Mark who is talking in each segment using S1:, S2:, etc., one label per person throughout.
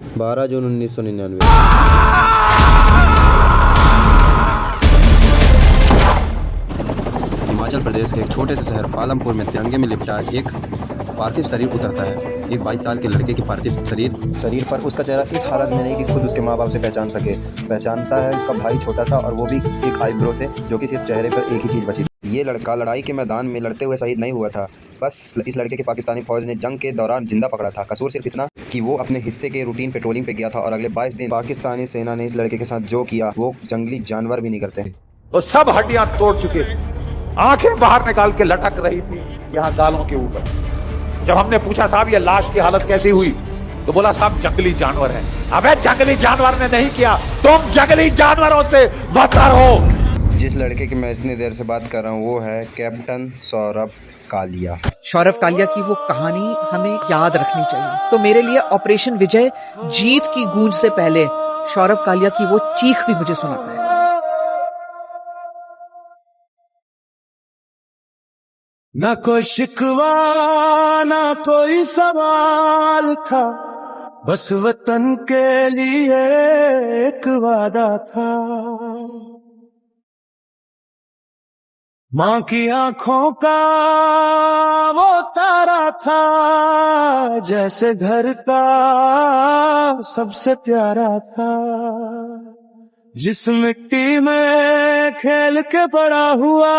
S1: 12 जून 1999। हिमाचल प्रदेश के एक छोटे से शहर पालमपुर में तिरंगे में लिपटा एक पार्थिव शरीर उतरता है। एक 22 साल के लड़के के पार्थिव शरीर पर उसका चेहरा इस हालत में नहीं कि खुद उसके माँ बाप से पहचान सके। पहचानता है उसका भाई छोटा सा, और वो भी एक आईब्रो से, जो कि सिर्फ चेहरे पर एक ही चीज़ बची। ये लड़का लड़ाई के मैदान में लड़ते हुए शहीद नहीं हुआ था, बस इस लड़के के पाकिस्तानी फौज ने जंग के दौरान जिंदा पकड़ा था। कसूर सिर्फ इतना कि वो अपने हिस्से के रूटीन पेट्रोलिंग पे गया था, और अगले 22 दिन पाकिस्तानी सेना ने इस लड़के के साथ जो किया वो जंगली जानवर भी नहीं करते।
S2: वो सब हड्डियां तोड़ चुके थे, आंखें बाहर निकाल के लटक रही थी यहाँ गालों के ऊपर। जब हमने पूछा साहब ये लाश की हालत कैसी हुई, तो बोला साहब जंगली जानवर है। अबे जंगली जानवर ने नहीं किया, तुम जंगली जानवरों से बदतर हो।
S1: जिस लड़के की मैं इतनी देर से बात कर रहा हूँ वो है कैप्टन सौरभ कालिया।
S3: सौरभ कालिया की वो कहानी हमें याद रखनी चाहिए। तो मेरे लिए ऑपरेशन विजय जीत की गूंज से पहले सौरभ कालिया की वो चीख भी मुझे सुनाता है।
S4: ना कोई शिकवा ना कोई सवाल था, बस वतन के लिए एक वादा था। माँ की आंखों का वो तारा था, जैसे घर का सबसे प्यारा था। जिस मिट्टी में खेल के बड़ा हुआ,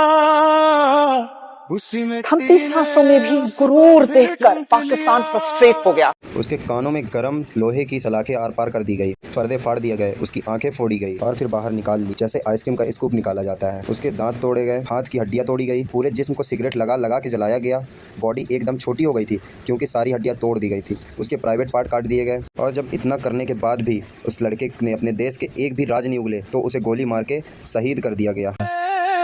S3: थमती सांसों में भी गुरूर देखकर पाकिस्तान फ्रस्ट्रेट हो गया।
S1: उसके कानों में गरम लोहे की सलाखें आर पार कर दी गई, पर्दे फाड़ दिए गए, उसकी आंखें फोड़ी गई और फिर बाहर निकाल ली जैसे आइसक्रीम का स्कूप निकाला जाता है। उसके दांत तोड़े गए, हाथ की हड्डियां तोड़ी गई, पूरे जिस्म को सिगरेट लगा लगा के जलाया गया। बॉडी एकदम छोटी हो गई थी क्योंकि सारी हड्डियां तोड़ दी गई थी। उसके प्राइवेट पार्ट काट दिए गए। और जब इतना करने के बाद भी उस लड़के ने अपने देश के एक भी राज नहीं उगले तो उसे गोली मार के शहीद कर दिया गया।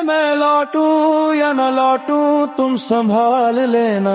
S4: मैं लौटूं या न लौटूं तुम संभाल लेना।